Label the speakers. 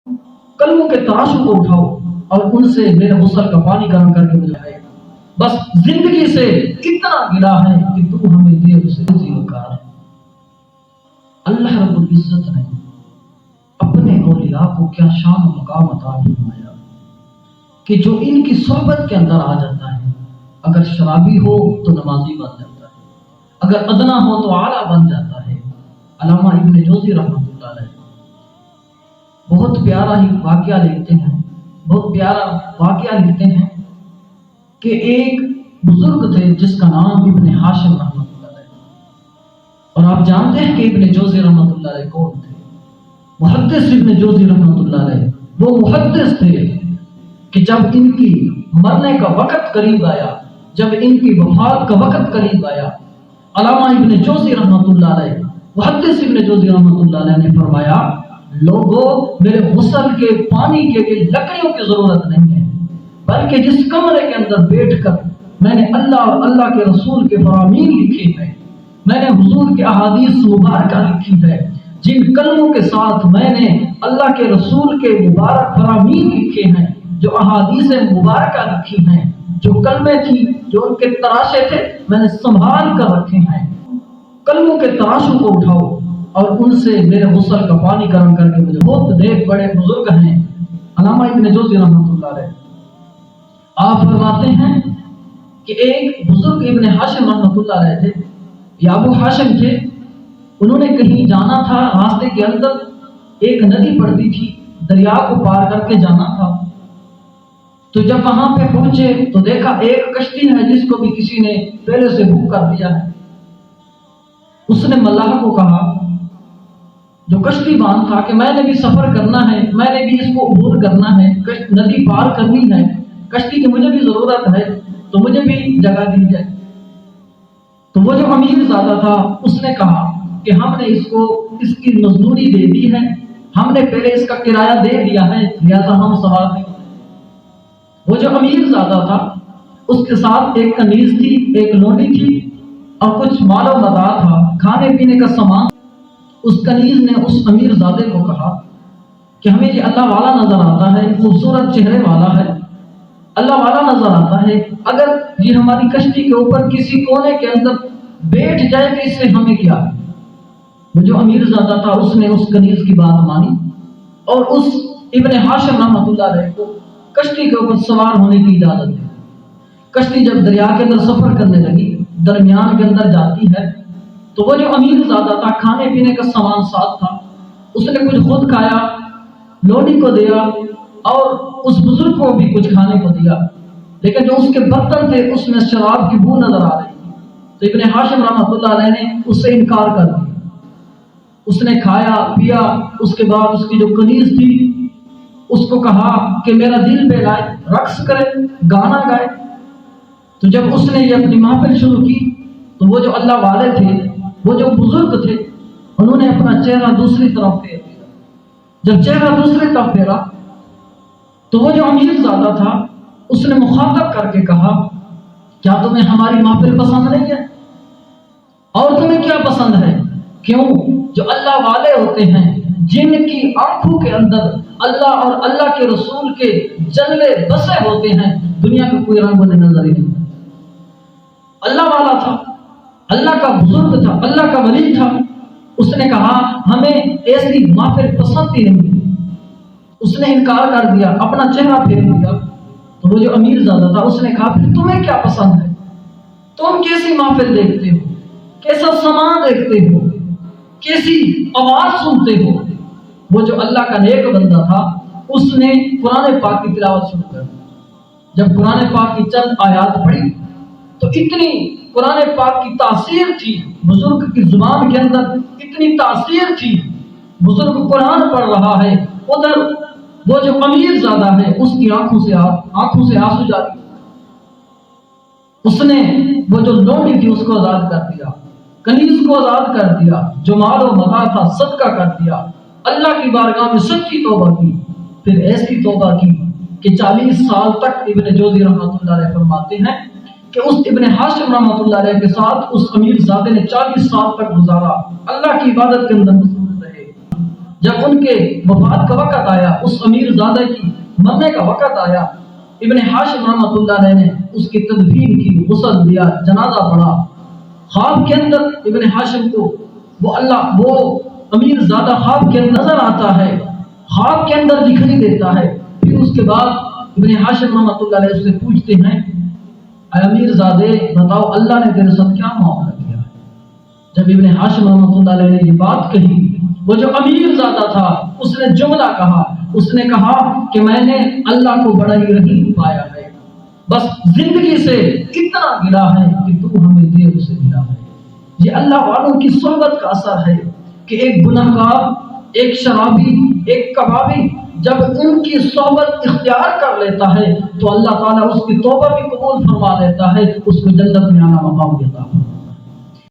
Speaker 1: کلموں کے تراشوں کو اٹھاؤ اور ان سے میرے غسل کا پانی گرم کر کے مجھے ہے۔ بس زندگی سے کتنا گلا ہے کہ تو ہمیں دے اسے زیوکار۔ اللہ رب العزت نے اپنے اولیاء کو کیا شان و مقام عطا فرمایا کہ جو ان کی صحبت کے اندر آ جاتا ہے، اگر شرابی ہو تو نمازی بن جاتا ہے، اگر ادنا ہو تو اعلیٰ بن جاتا ہے۔ علامہ ابن جوزی رحمۃ اللہ علیہ بہت پیارا ہی واقعہ لکھتے ہیں، بہت پیارا واقعہ لکھتے ہیں کہ ایک بزرگ تھے جس کا نام ابن ہاشم رحمۃ اللہ علیہ، اور آپ جانتے ہیں کہ ابن جوزی رحمۃ اللہ علیہ کون تھے؟ محدث ابن جوزی رحمۃ اللہ علیہ وہ محدث تھے کہ جب ان کی مرنے کا وقت قریب آیا، جب ان کی وفات کا وقت قریب آیا، علامہ ابن جوزی رحمۃ اللہ علیہ، محدث ابن جوزی رحمۃ اللہ علیہ نے فرمایا، لوگوں میرے غسل کے پانی کے لیے لکڑیوں کی ضرورت نہیں ہے، بلکہ جس کمرے کے اندر بیٹھ کر میں نے اللہ اور اللہ کے رسول کے فرامین لکھے ہیں، میں نے حضور کے احادیث مبارکہ لکھی ہے، جن کلموں کے ساتھ میں نے اللہ کے رسول کے مبارک فرامین لکھے ہیں، جو احادیث مبارکہ لکھی ہیں، جو کلمے تھی، جو ان کے تراشے تھے، میں نے سنبھال کر رکھے ہیں۔ کلموں کے تراشوں کو اٹھاؤ اور ان سے میرے غسل کا پانی گرم کر کے مجھے بہت نیک بڑے بزرگ ہیں علامہ ابن جوزی رحمۃ اللہ علیہ۔ آپ فرماتے ہیں کہ ایک بزرگ ابن ہاشم رحمۃ اللہ علیہ تھے، یا ابو ہاشم تھے، انہوں نے کہیں جانا تھا، راستے کے اندر ایک ندی پڑتی تھی، دریا کو پار کر کے جانا تھا، تو جب وہاں پہ پہنچے تو دیکھا ایک کشتی ہے جس کو بھی کسی نے پہلے سے بک کر دیا ہے۔ اس نے ملاح کو کہا جو کشتی بان تھا کہ میں نے بھی سفر کرنا ہے، میں نے بھی اس کو عبور کرنا ہے، ندی پار کرنی ہے، کشتی کی مجھے بھی ضرورت ہے، تو مجھے بھی جگہ دی جائے۔ تو وہ جو امیر زادہ تھا اس نے کہا کہ ہم نے اس کو اس کی مزدوری دے دی ہے، ہم نے پہلے اس کا کرایہ دے دیا ہے، لہذا ہم سوار نہیں۔ وہ جو امیر زادہ تھا اس کے ساتھ ایک کنیز تھی، ایک لونڈی تھی اور کچھ مال و متاع تھا، کھانے پینے کا سامان۔ اس کنیز نے اس امیر زادے کو کہا کہ ہمیں یہ اللہ والا نظر آتا ہے، خوبصورت چہرے والا ہے، اللہ والا نظر آتا ہے، اگر یہ ہماری کشتی کے اوپر کسی کونے کے اندر بیٹھ جائے تو اس سے ہمیں کیا ہے؟ وہ جو امیر زادہ تھا اس نے اس کنیز کی بات مانی اور اس ابن ہاشم رحمۃ اللہ علیہ کو کشتی کے اوپر سوار ہونے کی اجازت دی۔ کشتی جب دریا کے اندر سفر کرنے لگی، درمیان کے اندر جاتی ہے، تو وہ جو امیر زادہ تھا کھانے پینے کا سامان ساتھ تھا، اس نے کچھ خود کھایا، لونڈی کو دیا اور اس بزرگ کو بھی کچھ کھانے کو دیا، لیکن جو اس کے برتن تھے اس میں شراب کی بو نظر آ رہی تھی، تو ابن ہاشم رحمۃ اللہ علیہ نے اس سے انکار کر دیا۔ اس نے کھایا پیا، اس کے بعد اس کی جو کنیز تھی اس کو کہا کہ میرا دل بہلائے، رقص کرے، گانا گائے۔ تو جب اس نے یہ اپنی محفل شروع کی تو وہ جو اللہ والے تھے، وہ جو بزرگ تھے، انہوں نے اپنا چہرہ دوسری طرف پھیر دیا۔ جب چہرہ دوسری طرف پھیرا تو وہ جو امیر زادہ تھا اس نے مخاطب کر کے کہا کیا تمہیں ہماری محفل پسند نہیں ہے؟ اور تمہیں کیا پسند ہے؟ کیوں؟ جو اللہ والے ہوتے ہیں، جن کی آنکھوں کے اندر اللہ اور اللہ کے رسول کے جلوے بسے ہوتے ہیں، دنیا کا کوئی رنگ انہیں نظر ہی نہیں۔ اللہ والا تھا، اللہ کا بزرگ تھا، اللہ کا ولی تھا، اس نے کہا ہمیں ایسی محفل پسند ہی نہیں۔ اس نے انکار کر دیا، اپنا چہرہ پھیر دیا۔ تو وہ جو امیر زادہ تھا اس نے کہا پھر تمہیں کیا پسند ہے؟ تم کیسی محفل دیکھتے ہو؟ کیسا سامان دیکھتے ہو؟ کیسی آواز سنتے ہو؟ وہ جو اللہ کا نیک بندہ تھا اس نے قرآن پاک کی تلاوت شروع کر دی۔ جب قرآن پاک کی چند آیات پڑھی تو اتنی قرآن پاک کی تاثیر تھی، بزرگ کی زبان کے اندر اتنی تاثیر تھی، بزرگ قرآن پڑھ رہا ہے، ادھر وہ جو امیر زادہ ہے اس کی آنکھوں سے آنسو جاری۔ اس نے وہ جو لونڈی تھی اس کو آزاد کر دیا، کنیز کو آزاد کر دیا، جو مال و متاع تھا صدقہ کر دیا، اللہ کی بارگاہ میں سچی توبہ کی، پھر ایسی توبہ کی کہ 40 سال تک ابن جوزی رحمۃ اللہ علیہ فرماتے ہیں کہ اس ابن ہاشم رحمۃ اللہ علیہ کے ساتھ اس امیر زادے نے 40 سال تک گزارا، اللہ کی عبادت کے اندر مصروف رہے۔ جب ان کے وفات کا وقت آیا، اس امیر زادہ کی مرنے کا وقت آیا، ابن ہاشم رحمۃ اللہ علیہ نے اس کی تدفین کی، غسل دیا، جنازہ پڑھا۔ خواب کے اندر ابن ہاشم کو وہ امیر زادہ خواب کے اندر نظر آتا ہے، خواب کے اندر دکھائی دیتا ہے۔ پھر اس کے بعد ابن ہاشم رحمۃ اللہ علیہ سے پوچھتے ہیں، اے امیر زادے بتاؤ اللہ نے تیرے ساتھ کیا معاملہ کیا ہے؟ جب ابن ہاشم رحمۃ اللہ علیہ نے یہ بات کہی، وہ جو امیر زادہ تھا اس نے جملہ کہا، اس نے کہا کہ میں نے اللہ کو بڑا ہی رحیم پایا ہے، بس زندگی سے اتنا گلا ہے کہ تو ہمیں دیر سے ملا ہے۔ یہ اللہ والوں کی صحبت کا اثر ہے کہ ایک گناہگار، ایک شرابی، ایک کبابی جب ان کی صحبت اختیار کر لیتا ہے تو اللہ تعالیٰ اس کی توبہ بھی قبول فرما لیتا ہے، اس کو جنت میں آنا مقام دیتا ہے۔